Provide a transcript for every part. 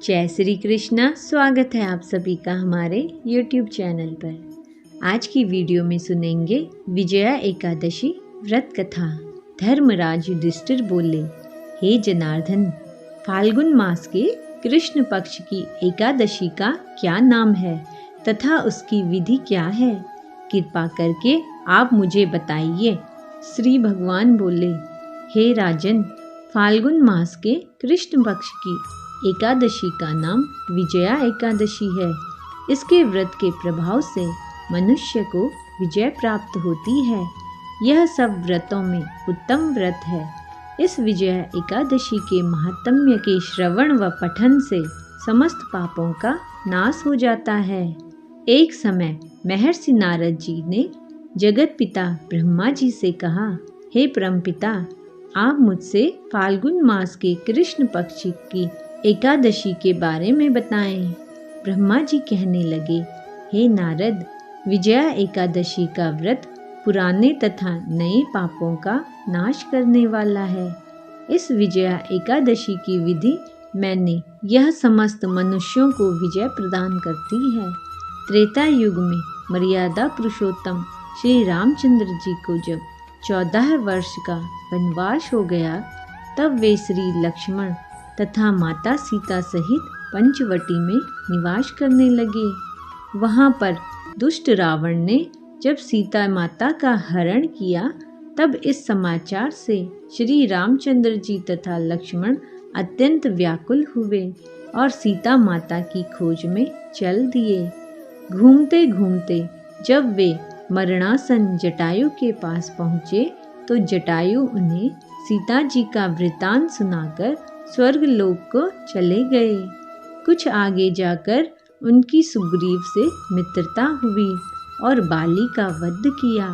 जय श्री कृष्णा। स्वागत है आप सभी का हमारे YouTube चैनल पर। आज की वीडियो में सुनेंगे विजया एकादशी व्रत कथा। धर्मराज युधिष्ठिर बोले, हे जनार्दन, फाल्गुन मास के कृष्ण पक्ष की एकादशी का क्या नाम है तथा उसकी विधि क्या है? कृपा करके आप मुझे बताइए। श्री भगवान बोले, हे राजन, फाल्गुन मास के कृष्ण पक्ष की एकादशी का नाम विजया एकादशी है। इसके व्रत के प्रभाव से मनुष्य को विजय प्राप्त होती है। यह सब व्रतों में उत्तम व्रत है। इस विजया एकादशी के महात्म्य के श्रवण व पठन से समस्त पापों का नाश हो जाता है। एक समय महर्षि नारद जी ने जगत पिता ब्रह्मा जी से कहा, हे परमपिता, आप मुझसे फाल्गुन मास के कृष्ण पक्ष की एकादशी के बारे में बताएं। ब्रह्मा जी कहने लगे, हे नारद, विजया एकादशी का व्रत पुराने तथा नए पापों का नाश करने वाला है। इस विजया एकादशी की विधि मैंने यह समस्त मनुष्यों को विजय प्रदान करती है। त्रेता युग में मर्यादा पुरुषोत्तम श्री रामचंद्र जी को जब 14 वर्ष का वनवास हो गया, तब वे श्री लक्ष्मण तथा माता सीता सहित पंचवटी में निवास करने लगे। वहाँ पर दुष्ट रावण ने जब सीता माता का हरण किया, तब इस समाचार से श्री रामचंद्र जी तथा लक्ष्मण अत्यंत व्याकुल हुए और सीता माता की खोज में चल दिए। घूमते घूमते जब वे मरणासन जटायु के पास पहुँचे, तो जटायु उन्हें सीता जी का वृतांत सुनाकर स्वर्ग लोक को चले गए। कुछ आगे जाकर उनकी सुग्रीव से मित्रता हुई और बाली का वध किया।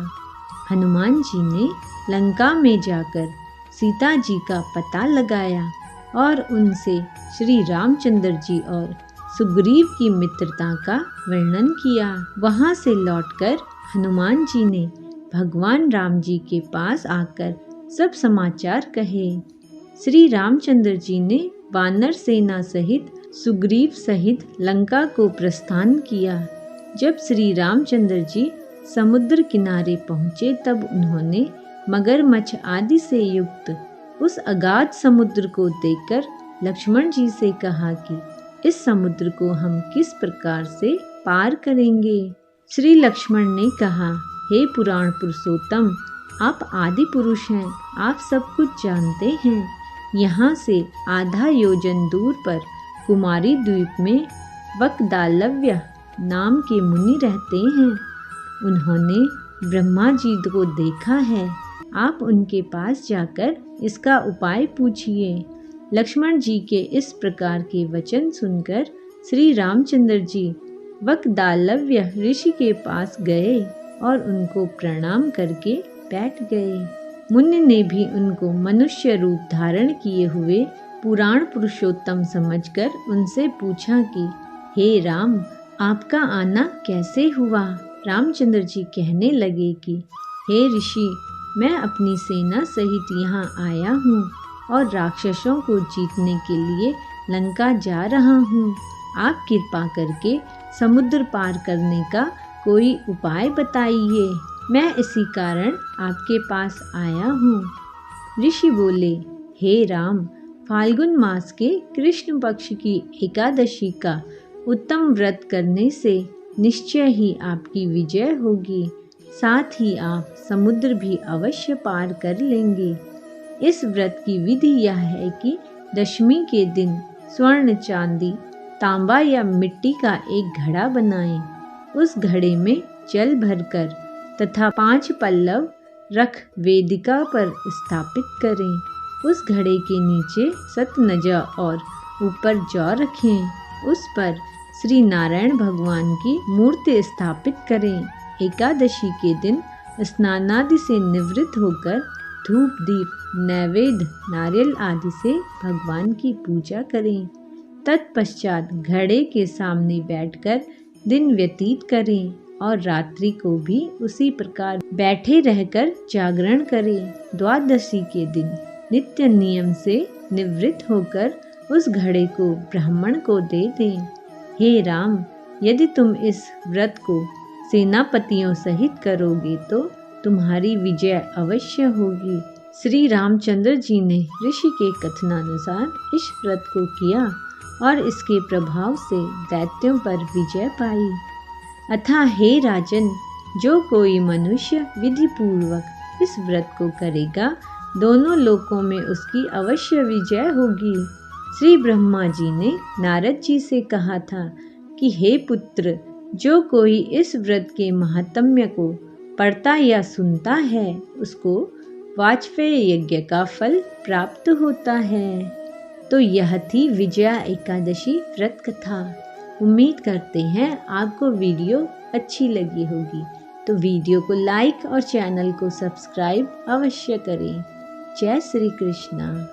हनुमान जी ने लंका में जाकर सीता जी का पता लगाया और उनसे श्री रामचंद्र जी और सुग्रीव की मित्रता का वर्णन किया। वहां से लौटकर हनुमान जी ने भगवान राम जी के पास आकर सब समाचार कहे। श्री रामचंद्र जी ने वानर सेना सहित सुग्रीव सहित लंका को प्रस्थान किया। जब श्री रामचंद्र जी समुद्र किनारे पहुँचे, तब उन्होंने मगरमच्छ आदि से युक्त उस अगाध समुद्र को देखकर लक्ष्मण जी से कहा कि इस समुद्र को हम किस प्रकार से पार करेंगे? श्री लक्ष्मण ने कहा, हे पुराण पुरुषोत्तम, आप आदि पुरुष हैं, आप सब कुछ जानते हैं। यहाँ से आधा योजन दूर पर कुमारी द्वीप में वकदालव्य नाम के मुनि रहते हैं। उन्होंने ब्रह्मा जी को देखा है। आप उनके पास जाकर इसका उपाय पूछिए। लक्ष्मण जी के इस प्रकार के वचन सुनकर श्री रामचंद्र जी वकदालव्य ऋषि के पास गए और उनको प्रणाम करके बैठ गए। मुनि ने भी उनको मनुष्य रूप धारण किए हुए पुराण पुरुषोत्तम समझकर उनसे पूछा कि हे राम, आपका आना कैसे हुआ? रामचंद्र जी कहने लगे कि हे ऋषि, मैं अपनी सेना सहित यहाँ आया हूँ और राक्षसों को जीतने के लिए लंका जा रहा हूँ। आप कृपा करके समुद्र पार करने का कोई उपाय बताइए। मैं इसी कारण आपके पास आया हूँ। ऋषि बोले, हे राम, फाल्गुन मास के कृष्ण पक्ष की एकादशी का उत्तम व्रत करने से निश्चय ही आपकी विजय होगी। साथ ही आप समुद्र भी अवश्य पार कर लेंगे। इस व्रत की विधि यह है कि दशमी के दिन स्वर्ण, चांदी, तांबा या मिट्टी का एक घड़ा बनाएं। उस घड़े में जल भरकर तथा 5 पल्लव रख वेदिका पर स्थापित करें। उस घड़े के नीचे सतनजा और ऊपर जौ रखें। उस पर श्री नारायण भगवान की मूर्ति स्थापित करें। एकादशी के दिन स्नानादि से निवृत्त होकर धूप, दीप, नैवेद्य, नारियल आदि से भगवान की पूजा करें। तत्पश्चात घड़े के सामने बैठकर दिन व्यतीत करें और रात्रि को भी उसी प्रकार बैठे रहकर जागरण करें। द्वादशी के दिन नित्य नियम से निवृत्त होकर उस घड़े को ब्राह्मण को दे दें। हे राम, यदि तुम इस व्रत को सेनापतियों सहित करोगे तो तुम्हारी विजय अवश्य होगी। श्री रामचंद्र जी ने ऋषि के कथनानुसार इस व्रत को किया और इसके प्रभाव से दैत्यों पर विजय पाई। अतः हे राजन, जो कोई मनुष्य विधि पूर्वक इस व्रत को करेगा, दोनों लोकों में उसकी अवश्य विजय होगी। श्री ब्रह्मा जी ने नारद जी से कहा था कि हे पुत्र, जो कोई इस व्रत के महात्म्य को पढ़ता या सुनता है, उसको वाजपेय यज्ञ का फल प्राप्त होता है। तो यह थी विजया एकादशी व्रत कथा। उम्मीद करते हैं आपको वीडियो अच्छी लगी होगी। तो वीडियो को लाइक और चैनल को सब्सक्राइब अवश्य करें। जय श्री कृष्णा।